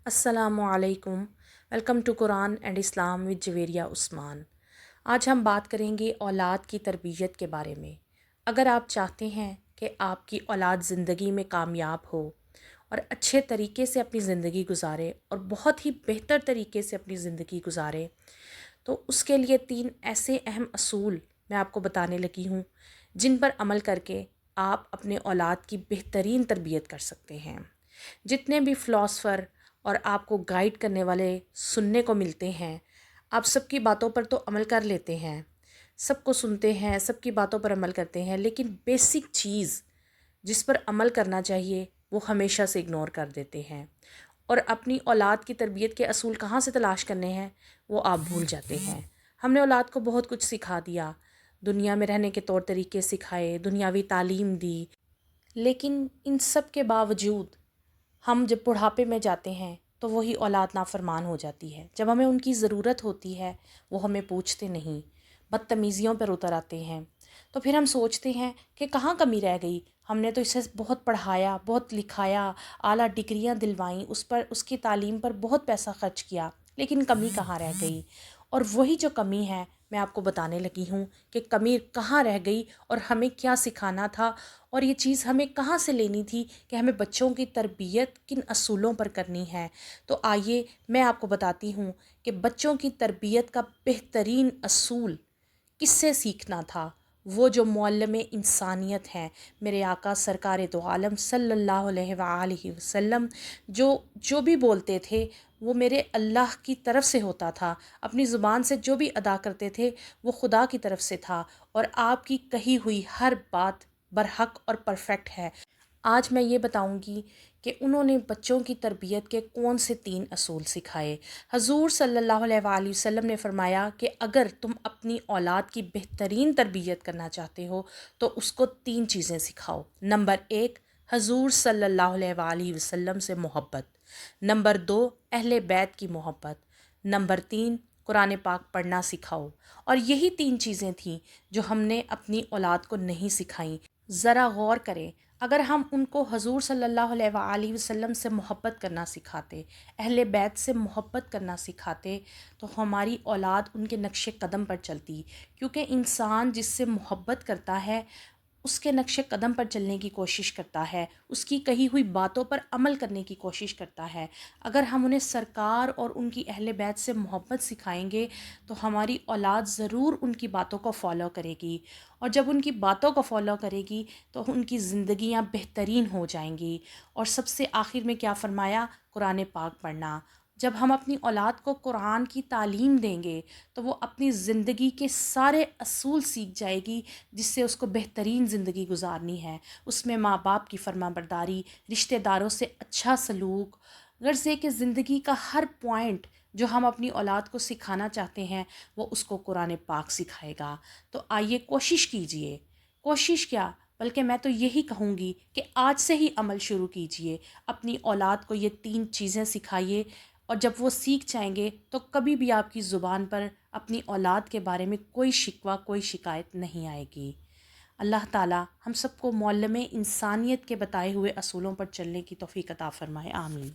अस्सलामु अलैकुम। Welcome to Quran and Islam with Javeria Usman. आज हम बात करेंगे औलाद की तरबियत के बारे में। अगर आप चाहते हैं कि आपकी औलाद ज़िंदगी में कामयाब हो और अच्छे तरीके से अपनी ज़िंदगी गुजारे और बहुत ही बेहतर तरीके से अपनी ज़िंदगी गुजारे, तो उसके लिए 3 ऐसे अहम असूल मैं आपको बताने लगी हूँ, जिन पर अमल करके आप अपने औलाद की बेहतरीन तरबियत कर सकते हैं। जितने भी फ़िलासफ़र और आपको गाइड करने वाले सुनने को मिलते हैं, आप सबकी बातों पर तो अमल कर लेते हैं, सबको सुनते हैं, सबकी बातों पर अमल करते हैं, लेकिन बेसिक चीज़ जिस पर अमल करना चाहिए वो हमेशा से इग्नोर कर देते हैं और अपनी औलाद की तरबियत के असूल कहाँ से तलाश करने हैं वो आप भूल जाते हैं। हमने औलाद को बहुत कुछ सिखा दिया, दुनिया में रहने के तौर तरीके सिखाए, दुनियावी तालीम दी, लेकिन इन सब के बावजूद हम जब बुढ़ापे में जाते हैं तो वही औलाद नाफरमान हो जाती है। जब हमें उनकी ज़रूरत होती है वो हमें पूछते नहीं, बदतमीज़ियों पर उतर आते हैं। तो फिर हम सोचते हैं कि कहाँ कमी रह गई, हमने तो इसे बहुत पढ़ाया, बहुत लिखाया, आला डिग्रियां दिलवाईं, उस पर उसकी तालीम पर बहुत पैसा खर्च किया, लेकिन कमी कहाँ रह गई। और वही जो कमी है मैं आपको बताने लगी हूँ कि कमी कहाँ रह गई और हमें क्या सिखाना था और ये चीज़ हमें कहाँ से लेनी थी कि हमें बच्चों की तरबियत किन असूलों पर करनी है। तो आइए मैं आपको बताती हूँ कि बच्चों की तरबियत का बेहतरीन असूल किससे सीखना था। वो जो मुअल्लिम इंसानियत हैं, मेरे आका सरकार दो आलम सल्लल्लाहु अलैहि वसल्लम, जो जो भी बोलते थे वो मेरे अल्लाह की तरफ से होता था। अपनी ज़ुबान से जो भी अदा करते थे वो खुदा की तरफ से था और आपकी कही हुई हर बात बरहक और परफेक्ट है। आज मैं ये बताऊंगी कि उन्होंने बच्चों की तरबियत के कौन से 3 असूल सिखाए। हजूर सल्लल्लाहु अलैहि वसल्लम ने फरमाया कि अगर तुम अपनी औलाद की बेहतरीन तरबियत करना चाहते हो तो उसको 3 चीज़ें सिखाओ। नंबर 1, हजूर सल्लल्लाहु अलैहि वसल्लम से मोहब्बत। नंबर 2, अहले बैत की मोहब्बत। नंबर 3, कुरान पाक पढ़ना सिखाओ। और यही 3 चीज़ें थीं जो हमने अपनी औलाद को नहीं सिखाई। ज़रा गौर करें, अगर हम उनको हजूर सल्लल्लाहु अलैहि वसल्लम से मोहब्बत करना सिखाते, अहले बैत से मोहब्बत करना सिखाते, तो हमारी औलाद उनके नक्शे कदम पर चलती। क्योंकि इंसान जिससे मोहब्बत करता है उसके नक्शे कदम पर चलने की कोशिश करता है, उसकी कही हुई बातों पर अमल करने की कोशिश करता है। अगर हम उन्हें सरकार और उनकी अहले बैत से मोहब्बत सिखाएंगे तो हमारी औलाद ज़रूर उनकी बातों को फ़ॉलो करेगी और जब उनकी बातों को फ़ॉलो करेगी तो उनकी ज़िंदगियां बेहतरीन हो जाएंगी। और सबसे आखिर में क्या फ़रमाया, कुरान पाक पढ़ना। जब हम अपनी औलाद को कुरान की तालीम देंगे तो वो अपनी ज़िंदगी के सारे असूल सीख जाएगी, जिससे उसको बेहतरीन ज़िंदगी गुजारनी है। उसमें माँ बाप की फरमाबरदारी, रिश्तेदारों से अच्छा सलूक, गर्ज़े के ज़िंदगी का हर पॉइंट जो हम अपनी औलाद को सिखाना चाहते हैं वो उसको कुरान पाक सिखाएगा। तो आइए कोशिश कीजिए, कोशिश क्या बल्कि मैं तो यही कहूँगी कि आज से ही अमल शुरू कीजिए। अपनी औलाद को ये 3 चीज़ें सिखाइए और जब वो सीख जाएंगे तो कभी भी आपकी ज़ुबान पर अपनी औलाद के बारे में कोई शिकवा, कोई शिकायत नहीं आएगी। अल्लाह ताला हम सबको मुअल्लिम इंसानियत के बताए हुए असूलों पर चलने की तौफ़ीक़ अता फ़रमाए। आमीन।